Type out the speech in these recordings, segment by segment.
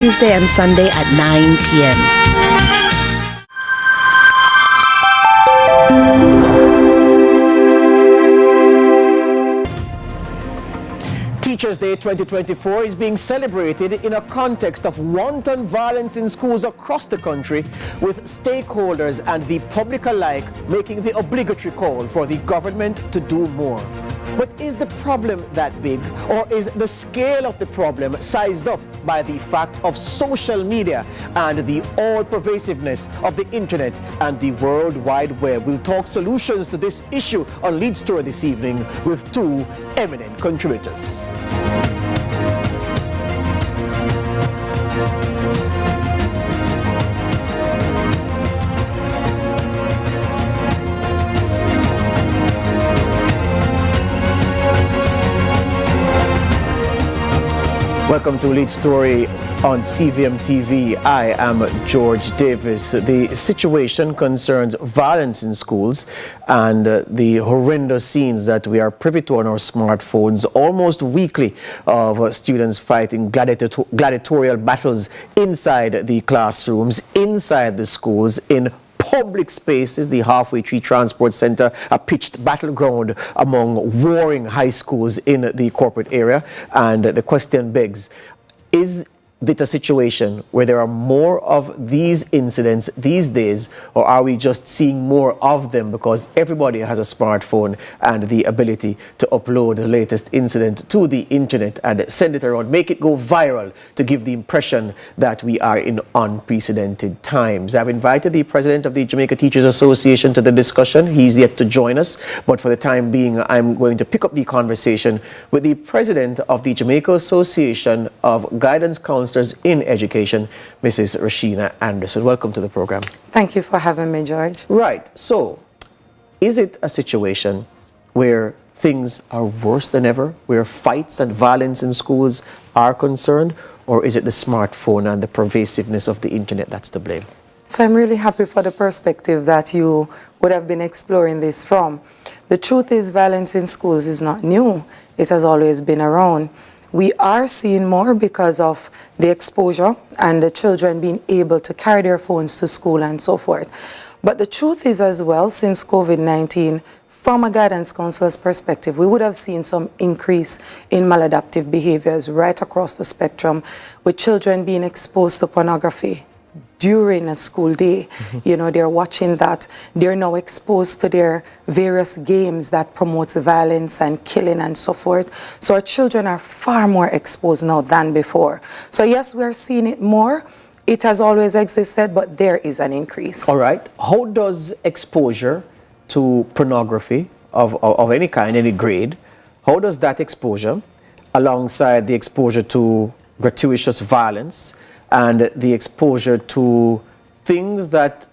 Tuesday and Sunday at 9 p.m. Teachers Day 2024 is being celebrated in a context of wanton violence in schools across the country, with stakeholders and the public alike making the obligatory call for the government to do more. But is the problem that big, or is the scale of the problem sized up by the fact of social media and the all-pervasiveness of the internet and the World Wide Web? We'll talk solutions to this issue on Lead Story this evening with two eminent contributors. Welcome to Lead Story on CVM TV. I am George Davis. The situation concerns violence in schools and the horrendous scenes that we are privy to on our smartphones almost weekly of students fighting gladiatorial battles inside the classrooms, inside the schools, in public spaces. The Halfway Tree Transport Center, a pitched battleground among warring high schools in the corporate area. And the question begs, is it a situation where there are more of these incidents these days, or are we just seeing more of them because everybody has a smartphone and the ability to upload the latest incident to the internet and send it around, make it go viral to give the impression that we are in unprecedented times? I've invited the president of the Jamaica Teachers Association to the discussion. He's yet to join us, but for the time being, I'm going to pick up the conversation with the president of the Jamaica Association of Guidance Counselors in Education, Mrs. Rashina Anderson. Welcome to the program. Thank you for having me, George. Right. So, is it a situation where things are worse than ever, where fights and violence in schools are concerned, or is it the smartphone and the pervasiveness of the internet that's to blame? So I'm really happy for the perspective that you would have been exploring this from. The truth is, violence in schools is not new. It has always been around. We are seeing more because of the exposure and the children being able to carry their phones to school and so forth. But the truth is as well, since COVID-19, from a guidance counselor's perspective, we would have seen some increase in maladaptive behaviors right across the spectrum, with children being exposed to pornography during a school day. You know, they're watching that. They're now exposed to their various games that promotes violence and killing and so forth. So our children are far more exposed now than before. So yes, we're seeing it more. It has always existed, but there is an increase. All right. How does exposure to pornography of any kind, any grade, how does that exposure, alongside the exposure to gratuitous violence and the exposure to things that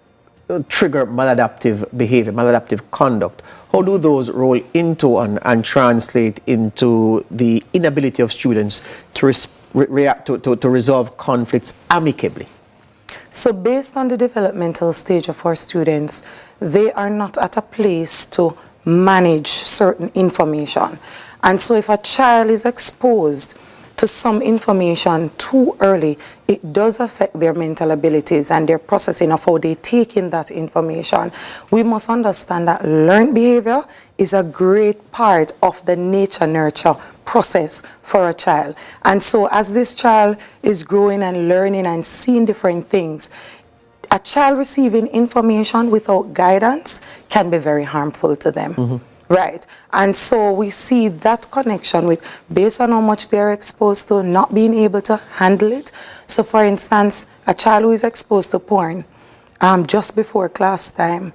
trigger maladaptive behavior, maladaptive conduct, how do those roll into and translate into the inability of students to resolve conflicts amicably? So based on the developmental stage of our students, they are not at a place to manage certain information. And so if a child is exposed to some information too early, it does affect their mental abilities and their processing of how they take in that information. We must understand that learned behavior is a great part of the nature-nurture process for a child. And so as this child is growing and learning and seeing different things, a child receiving information without guidance can be very harmful to them. Right. And so we see that connection with, based on how much they're exposed to, not being able to handle it. So for instance, a child who is exposed to porn just before class time,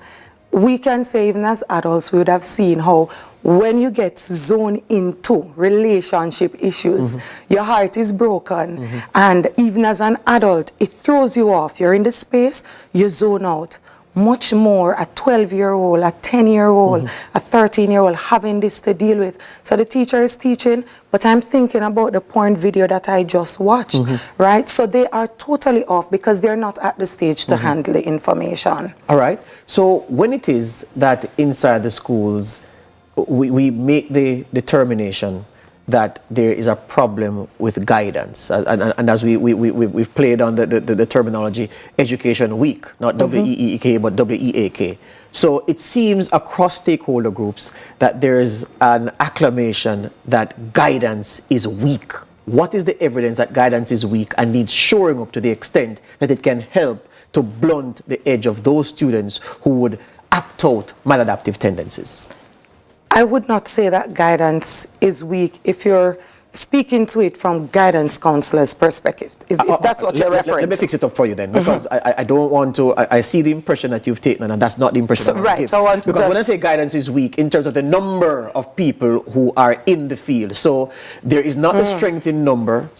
we can say even as adults, we would have seen how when you get zoned into relationship issues, your heart is broken. And even as an adult, it throws you off. You're in the space, you zone out. Much more a 12-year-old, a 10-year-old, a 13-year-old having this to deal with. So the teacher is teaching, but I'm thinking about the porn video that I just watched, right? So they are totally off because they're not at the stage to handle the information. All right. So when it is that inside the schools, we make the determination that there is a problem with guidance, and as we've played on the terminology Education Week, not WEEK but WEAK. So it seems across stakeholder groups that there is an acclamation that guidance is weak. What is the evidence that guidance is weak and needs shoring up to the extent that it can help to blunt the edge of those students who would act out maladaptive tendencies? I would not say that guidance is weak if you're speaking to it from guidance counselor's perspective, if that's what you're referring to. Let me fix it up for you then, because I don't want to, I see the impression that you've taken, and that's not the impression that I give. So I want to because when I say guidance is weak, in terms of the number of people who are in the field, so there is not the strength in number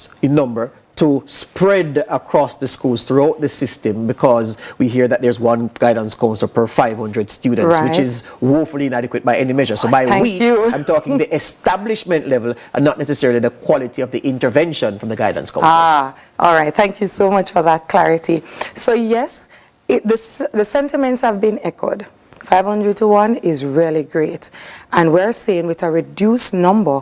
to spread across the schools throughout the system, because we hear that there's one guidance counselor per 500 students, which is woefully inadequate by any measure. So by I'm talking the establishment level and not necessarily the quality of the intervention from the guidance counselors. All right. Thank you so much for that clarity. So yes, the sentiments have been echoed. 500 to 1 is really great. And we're saying with a reduced number,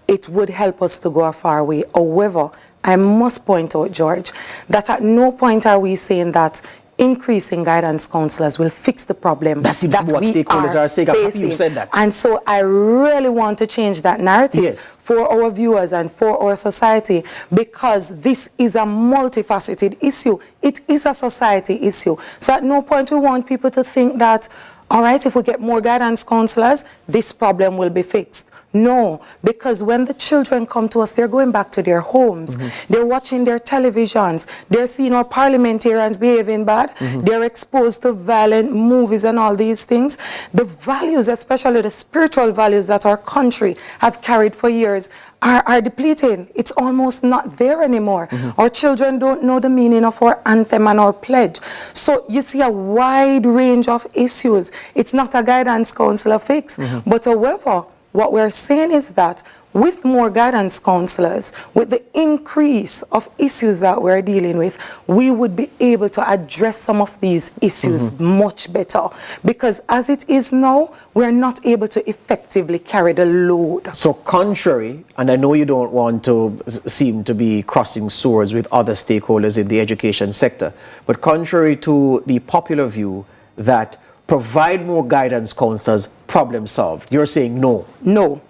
it would help us to go a far way. However, I must point out, George, that at no point are we saying that increasing guidance counselors will fix the problem that what stakeholders are saying. You said that. And so I really want to change that narrative for our viewers and for our society, because this is a multifaceted issue. It is a society issue. So at no point we want people to think that, all right, if we get more guidance counselors, this problem will be fixed. No, because when the children come to us, they're going back to their homes. They're watching their televisions. They're seeing our parliamentarians behaving bad. They're exposed to violent movies and all these things. The values, especially the spiritual values that our country have carried for years, are depleting. It's almost not there anymore. Our children don't know the meaning of our anthem and our pledge. So you see a wide range of issues. It's not a guidance counselor fix. But however, what we're saying is that with more guidance counselors, with the increase of issues that we're dealing with, we would be able to address some of these issues much better. Because as it is now, we're not able to effectively carry the load. So contrary, and I know you don't want to seem to be crossing swords with other stakeholders in the education sector, but contrary to the popular view that provide more guidance counselors, problem solved, you're saying no. No.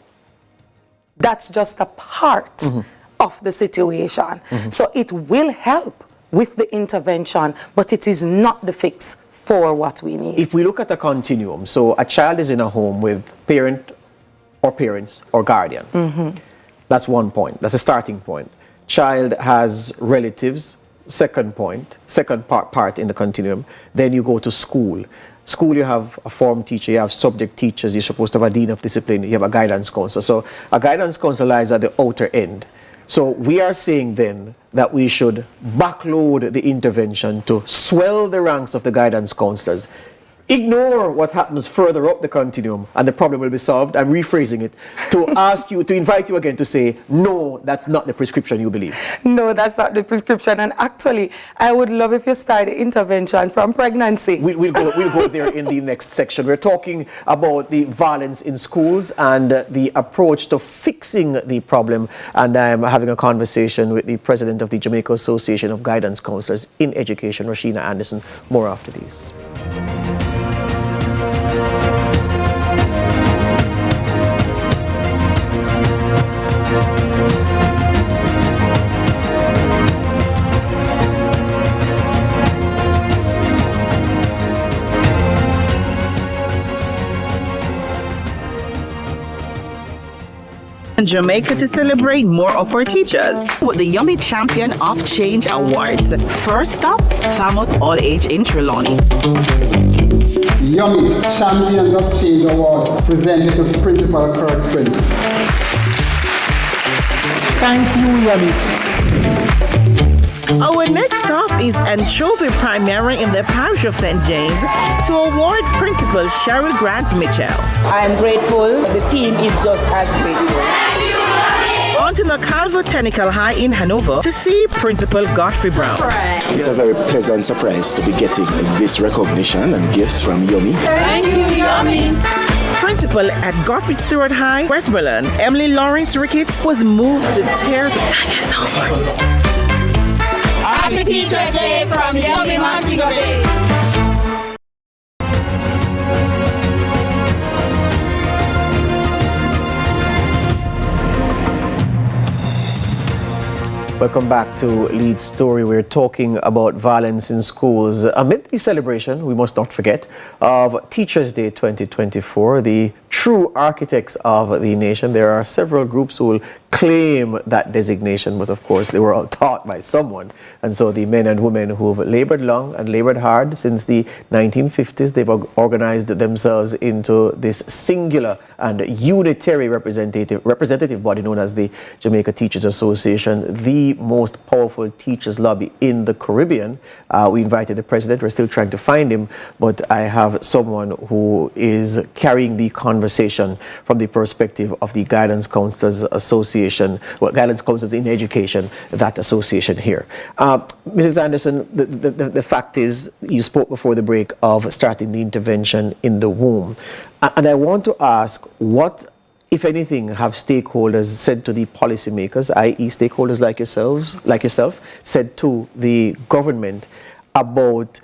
That's just a part of the situation. So it will help with the intervention, but it is not the fix for what we need. If we look at a continuum, so a child is in a home with parents or guardian. That's one point. That's a starting point. Child has relatives, second part in the continuum. Then you go to school. School, you have a form teacher, you have subject teachers, you're supposed to have a dean of discipline, you have a guidance counselor. So a guidance counselor lies at the outer end. So we are saying then that we should backload the intervention to swell the ranks of the guidance counselors. Ignore what happens further up the continuum and the problem will be solved. I'm rephrasing it to invite you again to say, no, that's not the prescription you believe. No, that's not the prescription. And actually, I would love if you start the intervention from pregnancy. We'll go there in the next section. We're talking about the violence in schools and the approach to fixing the problem. And I'm having a conversation with the president of the Jamaica Association of Guidance Counselors in Education, Rashina Anderson. More after these. Jamaica to celebrate more of our teachers with the Yummy Champion of Change Awards. First stop, Falmouth All Age in Trelawney. Yummy Champions of Change Award presented to Principal Kurt Prince. Thank you, Yummy. Our next stop is Anchovy Primary in the parish of St. James to award Principal Cheryl Grant Mitchell. I am grateful. The team is just as grateful. On to Nacalvo Technical High in Hanover to see Principal Godfrey Brown. It's a very pleasant surprise to be getting this recognition and gifts from Yummy. Thank you, Yummy. Principal at Godfrey Stewart High, Westmoreland, Emily Lawrence Ricketts, was moved to tears. Thank you so much. Happy Teachers Day from Yummy Montego Bay. Welcome back to Lead Story. We're talking about violence in schools. Amid the celebration, we must not forget, of Teachers Day 2024, the true architects of the nation. There are several groups who will claim that designation, but of course they were all taught by someone. And so the men and women who have labored long and labored hard since the 1950s, they've organized themselves into this singular and unitary representative body known as the Jamaica Teachers Association, the most powerful teachers lobby in the Caribbean. We invited the president. We're still trying to find him, but I have someone who is carrying the conversation from the perspective of the Guidance Counselors Association, well, Guidance Counselors in Education, that association here. Mrs. Anderson, the fact is, you spoke before the break of starting the intervention in the womb. And I want to ask, what, if anything, have stakeholders said to the policymakers, i.e. stakeholders like yourself, said to the government about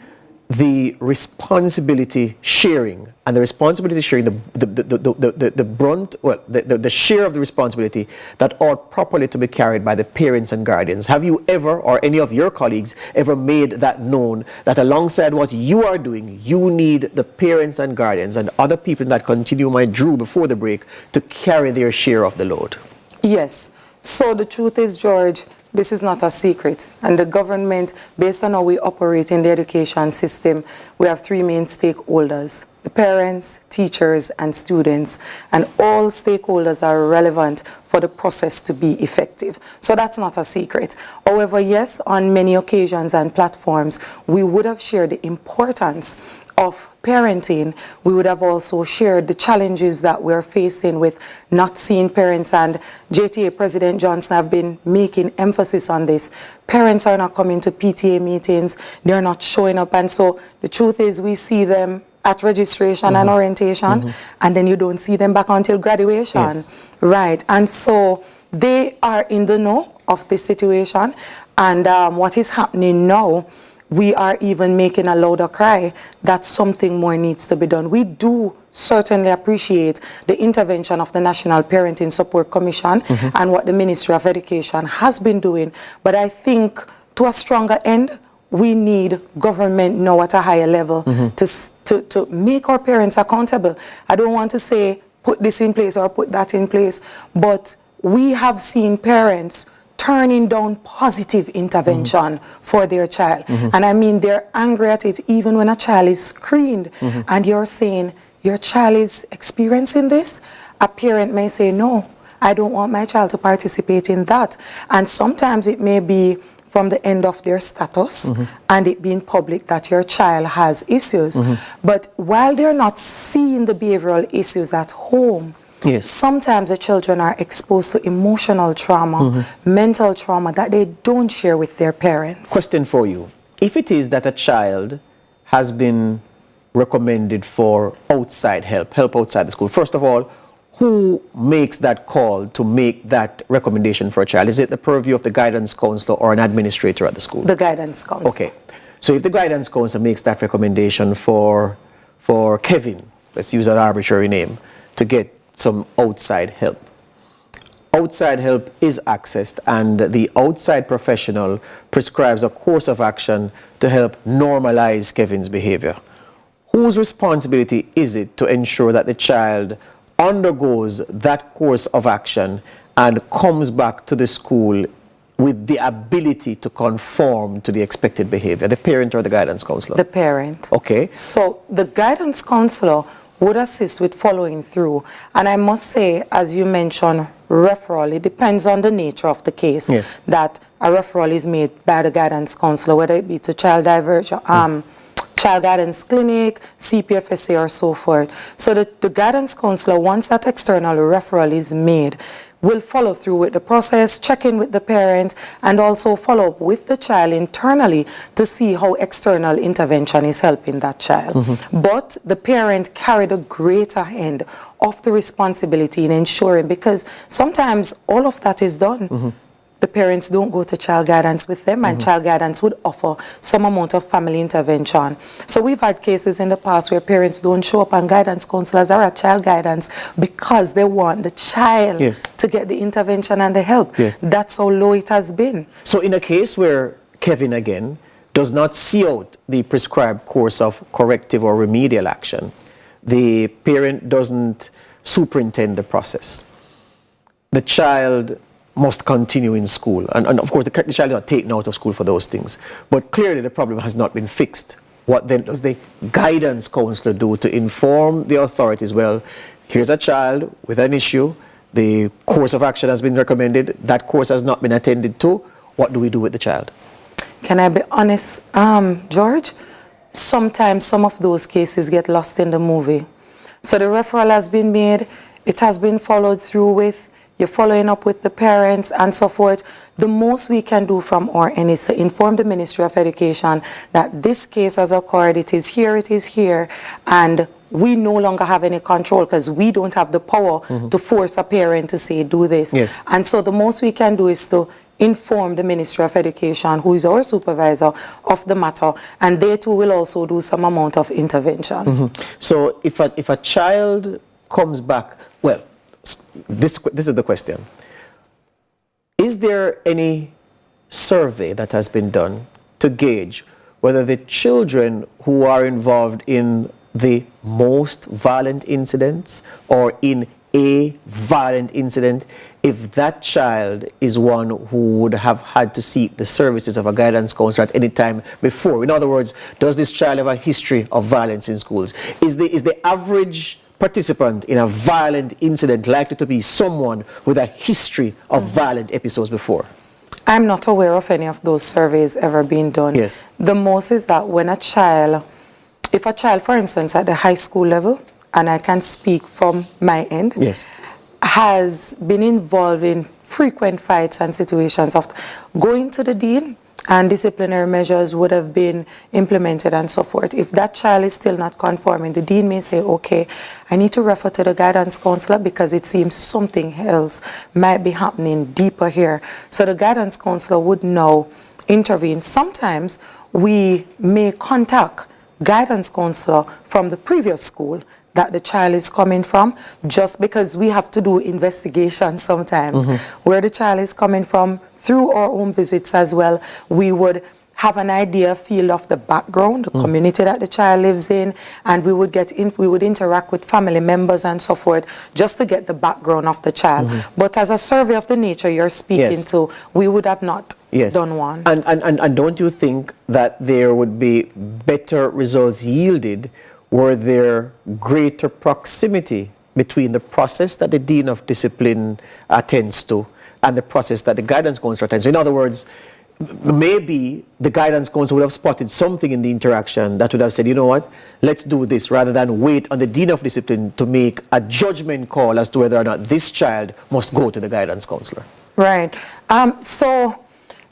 the responsibility sharing and the responsibility sharing, the brunt, well, the share of the responsibility that ought properly to be carried by the parents and guardians? Have you ever, or any of your colleagues, ever made that known, that alongside what you are doing, you need the parents and guardians and other people in that continuum I drew before the break to carry their share of the load? Yes. So the truth is, George, this is not a secret. And the government, based on how we operate in the education system, we have three main stakeholders: the parents, teachers, and students. And all stakeholders are relevant for the process to be effective. So that's not a secret. However, yes, on many occasions and platforms, we would have shared the importance of parenting. We would have also shared the challenges that we're facing with not seeing parents, and JTA President Johnson have been making emphasis on this. Parents are not coming to PTA meetings, they're not showing up, and so the truth is we see them at registration and orientation, and then you don't see them back until graduation. Yes. Right, and so they are in the know of this situation, and what is happening now, we are even making a louder cry that something more needs to be done. We do certainly appreciate the intervention of the National Parenting Support Commission and what the Ministry of Education has been doing. But I think to a stronger end, we need government now at a higher level to make our parents accountable. I don't want to say put this in place or put that in place, but we have seen parents turning down positive intervention for their child. And I mean, they're angry at it even when a child is screened and you're saying, your child is experiencing this. A parent may say, no, I don't want my child to participate in that. And sometimes it may be from the end of their status and it being public that your child has issues. But while they're not seeing the behavioral issues at home, yes, sometimes the children are exposed to emotional trauma, mental trauma that they don't share with their parents. Question for you. If it is that a child has been recommended for outside help outside the school, first of all, who makes that call to make that recommendation for a child? Is it the purview of the guidance counselor or an administrator at the school? The guidance counselor. Okay. So if the guidance counselor makes that recommendation for Kevin, let's use an arbitrary name, to get some outside help. Outside help is accessed, and the outside professional prescribes a course of action to help normalize Kevin's behavior. Whose responsibility is it to ensure that the child undergoes that course of action and comes back to the school with the ability to conform to the expected behavior? The parent or the guidance counselor? The parent. Okay. So the guidance counselor would assist with following through. And I must say, as you mentioned, referral, it depends on the nature of the case. Yes. That a referral is made by the guidance counselor, whether it be to child guidance clinic, CPFSA, or so forth. So the guidance counselor, once that external referral is made, will follow through with the process, check in with the parent, and also follow up with the child internally to see how external intervention is helping that child. But the parent carried a greater end of the responsibility in ensuring, because sometimes all of that is done. The parents don't go to child guidance with them, and child guidance would offer some amount of family intervention. So we've had cases in the past where parents don't show up, and guidance counselors are at child guidance because they want the child to get the intervention and the help. That's how low it has been. So in a case where Kevin, again, does not see out the prescribed course of corrective or remedial action, the parent doesn't superintend the process, the child must continue in school. And of course, the child is not taken out of school for those things. But clearly, the problem has not been fixed. What then does the guidance counselor do to inform the authorities? Well, here's a child with an issue. The course of action has been recommended. That course has not been attended to. What do we do with the child? Can I be honest, George? Sometimes some of those cases get lost in the movie. So the referral has been made. It has been followed through with. You're following up with the parents and so forth. The most we can do from our end is to inform the Ministry of Education that this case has occurred, it is here, and we no longer have any control because we don't have the power to force a parent to say, do this. And so the most we can do is to inform the Ministry of Education, who is our supervisor, of the matter, and they too will also do some amount of intervention. So if a child comes back, well, this is the question. Is there any survey that has been done to gauge whether the children who are involved in the most violent incidents or in a violent incident, if that child is one who would have had to seek the services of a guidance counselor at any time before? In other words, does this child have a history of violence in schools? Is the average participant in a violent incident likely to be someone with a history of violent episodes before? I'm not aware of any of those surveys ever being done. The most is that when a child, if a child, for instance, at the high school level, and I can speak from my end, has been involved in frequent fights and situations of going to the dean, and disciplinary measures would have been implemented and so forth. If that child is still not conforming, the dean may say, okay, I need to refer to the guidance counselor because it seems something else might be happening deeper here. So the guidance counselor would now intervene. Sometimes we may contact guidance counselor from the previous school that the child is coming from, just because we have to do investigations sometimes. Where the child is coming from, through our own visits as well, we would have an idea, feel of the background, the community that the child lives in, and we would interact with family members and so forth, just to get the background of the child. But as a survey of the nature you're speaking to, we would have not done one. And don't you think that there would be better results yielded were there greater proximity between the process that the Dean of Discipline attends to and the process that the guidance counselor attends to? In other words, maybe the guidance counselor would have spotted something in the interaction that would have said, you know what, let's do this, rather than wait on the Dean of Discipline to make a judgment call as to whether or not this child must go to the guidance counselor. Right. So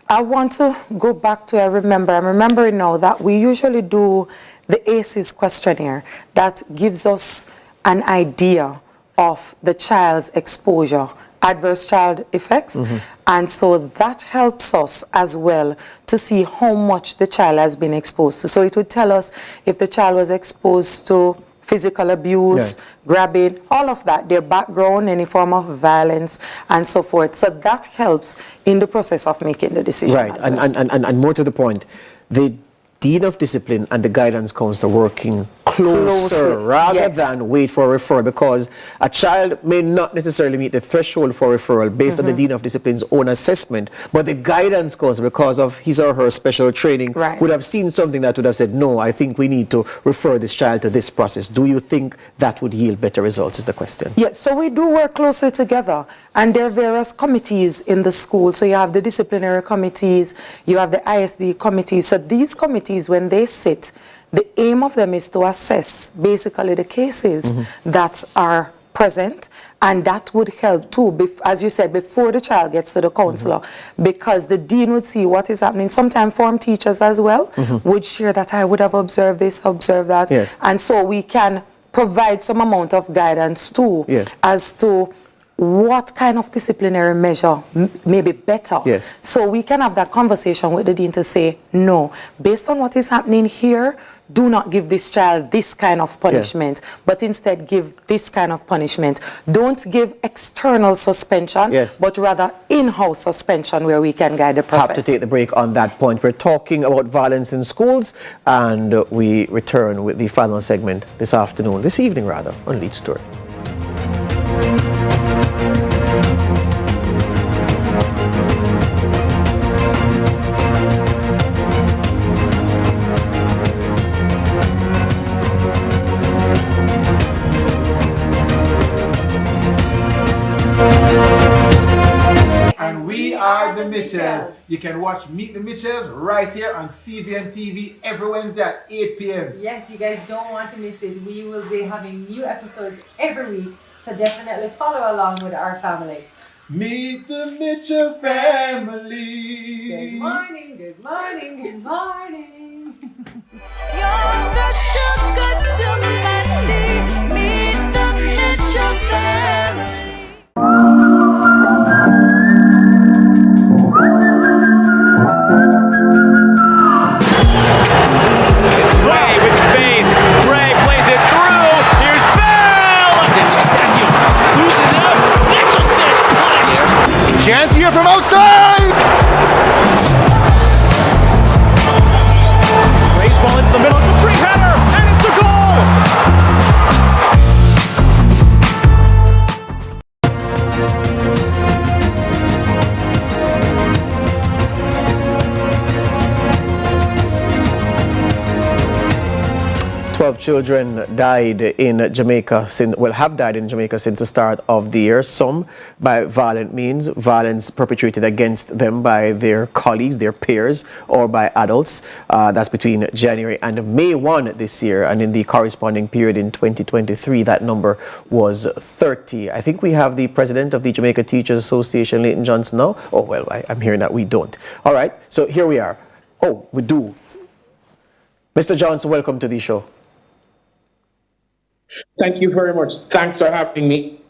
I want to go back to, I'm remembering now that we usually do the ACEs questionnaire that gives us an idea of the child's exposure, adverse child effects, and so that helps us as well to see how much the child has been exposed to. So it would tell us if the child was exposed to physical abuse, grabbing, all of that, their background, any form of violence, and so forth. So that helps in the process of making the decision. Right, and more to the point, the Dean of Discipline and the guidance counselor working closer rather than wait for a referral, because a child may not necessarily meet the threshold for referral based on the Dean of Discipline's own assessment, but the guidance counselor, because of his or her special training, would have seen something that would have said, no, I think we need to refer this child to this process. Do you think that would yield better results is the question? Yes, so we do work closely together, and there are various committees in the school. So you have the disciplinary committees, you have the ISD committees. So these committees, when they sit, the aim of them is to assess basically the cases that are present, and that would help too, as you said, before the child gets to the counselor, because the dean would see what is happening. Sometimes form teachers as well would share that I would have observed this, observed that, Yes. and so we can provide some amount of guidance too, Yes. as to what kind of disciplinary measure may be better. Yes. So we can have that conversation with the dean to say, no, based on what is happening here, do not give this child this kind of punishment, but instead give this kind of punishment. Don't give external suspension, Yes. but rather in-house suspension where we can guide the process. Have to take the break on that point. We're talking about violence in schools, and we return with the final segment this evening rather, on Lead Story. And we are the Mitchells. You can watch Meet the Mitchells right here on CVM TV every Wednesday at 8 p.m. Yes, you guys don't want to miss it. We will be having new episodes every week, so definitely follow along with our family. Meet the Mitchell family. Good morning, good morning, good morning. You're the sugar to my tea. Meet the Mitchell family. It's Gray with space. Gray plays it through. Here's Bell. It's Stacking. Loses it up. Nicholson punished. Chance here from outside. Gray's ball into the middle. It's a free header, and it's a goal. Children died in Jamaica have died in Jamaica since the start of the year, some by violent means, violence perpetrated against them by their colleagues, their peers, or by adults. That's between January and May 1 this year, and in the corresponding period in 2023, that number was 30. I think we have the president of the Jamaica Teachers Association, Leighton Johnson, now. Oh, well, I'm hearing that we don't. All right, so here we are. Oh, we do. Mr. Johnson, welcome to the show. Thank you very much. Thanks for having me.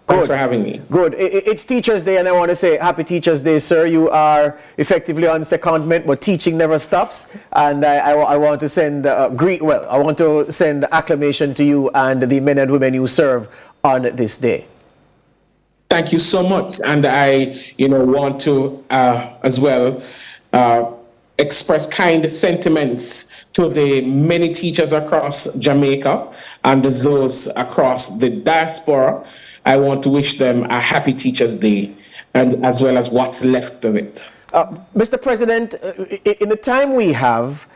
Thanks for having me. Good. It's Teachers Day, and I want to say Happy Teachers Day, sir. You are effectively on secondment, but teaching never stops. And I want to send I want to send acclamation to you and the men and women you serve on this day. Thank you so much. And I, want to as well express kind sentiments to the many teachers across Jamaica and those across the diaspora. I want to wish them a happy Teachers Day, and as well as what's left of it. Mr. President, in the time we have,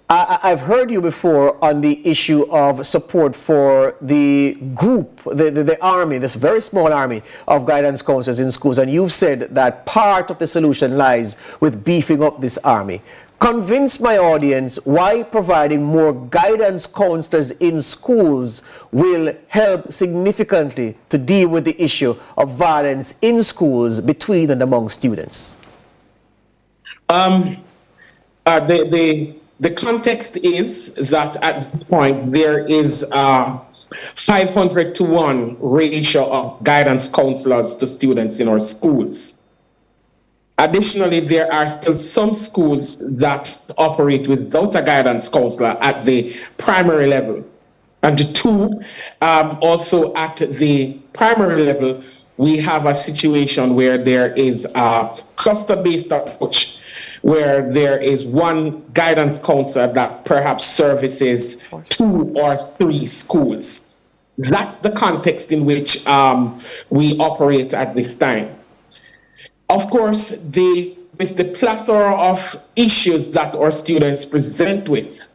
I've heard you before on the issue of support for the group, the army, this very small army of guidance counselors in schools, and you've said that part of the solution lies with beefing up this army. Convince my audience why providing more guidance counselors in schools will help significantly to deal with the issue of violence in schools between and among students. The context is that at this point there is a 500-to-1 ratio of guidance counselors to students in our schools. Additionally, there are still some schools that operate without a guidance counselor at the primary level. And also at the primary level, we have a situation where there is a cluster-based approach, where there is one guidance counselor that perhaps services 2 or 3 schools. That's the context in which we operate at this time. Of course, with the plethora of issues that our students present with,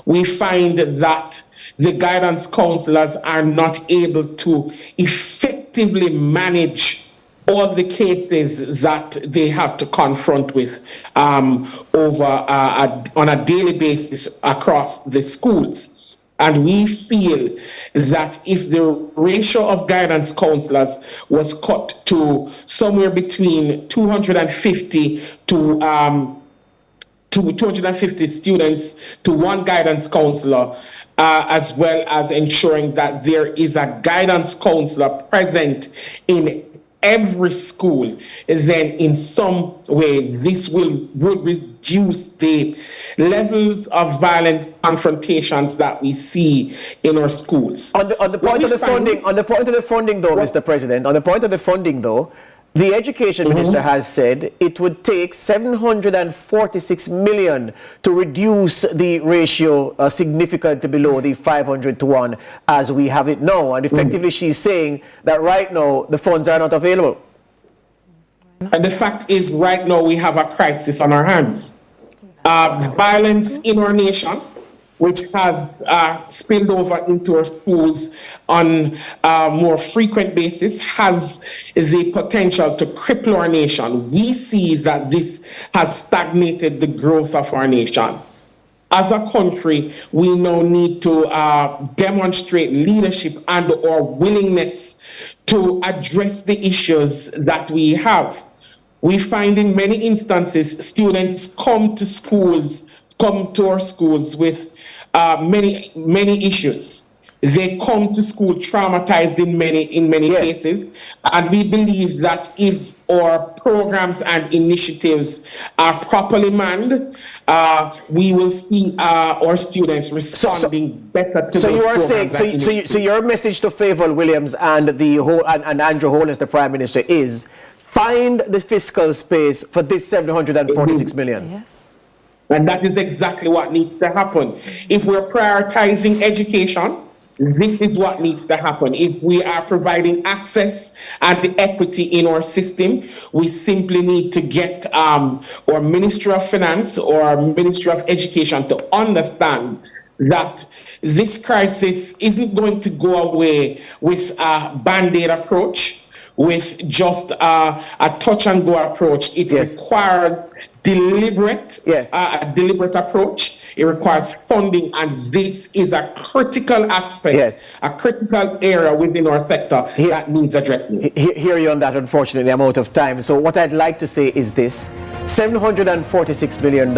we find that the guidance counselors are not able to effectively manage all the cases that they have to confront with on a daily basis across the schools. And we feel that if the ratio of guidance counselors was cut to somewhere between 250 to 250 students to one guidance counselor, as well as ensuring that there is a guidance counselor present in every school, then in some way this would reduce the levels of violent confrontations that we see in our schools. On the point of the funding, though, Mr. President, on the point of the funding, though, the Education Minister has said it would take 746 million to reduce the ratio significantly below the 500 to 1 as we have it now. And effectively she's saying that right now the funds are not available. And the fact is right now we have a crisis on our hands. Violence in our nation, which has spilled over into our schools on a more frequent basis, has the potential to cripple our nation. We see that this has stagnated the growth of our nation. As a country, we now need to demonstrate leadership and our willingness to address the issues that we have. We find in many instances, students come to our schools with many issues. They come to school traumatized in many cases, and we believe that if our programs and initiatives are properly manned, we will see our students responding better to those programs. So your message to Favour Williams and Andrew Holness, the Prime Minister, is find the fiscal space for this 746 million. Yes. And that is exactly what needs to happen. If we're prioritizing education, this is what needs to happen. If we are providing access and the equity in our system, we simply need to get our Ministry of Finance or our Ministry of Education to understand that this crisis isn't going to go away with a band-aid approach, with just a touch-and-go approach. It requires deliberate approach. It requires funding, and this is a critical aspect, a critical area within our sector that needs addressing. Hear you on that. Unfortunately, I'm out of time. So what I'd like to say is this: $746 million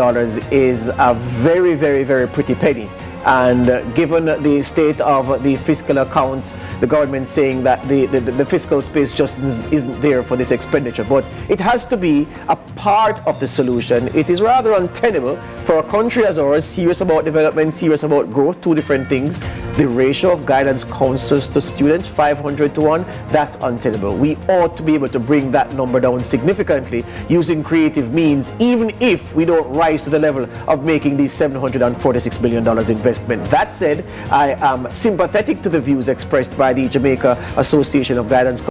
is a very, very, very pretty penny. And given the state of the fiscal accounts, the government saying that the fiscal space just isn't there for this expenditure. But it has to be a part of the solution. It is rather untenable for a country as ours, serious about development, serious about growth, two different things. The ratio of guidance counselors to students, 500 to 1, that's untenable. We ought to be able to bring that number down significantly using creative means, even if we don't rise to the level of making these $746 million investment. That said, I am sympathetic to the views expressed by the Jamaica Association of Guidance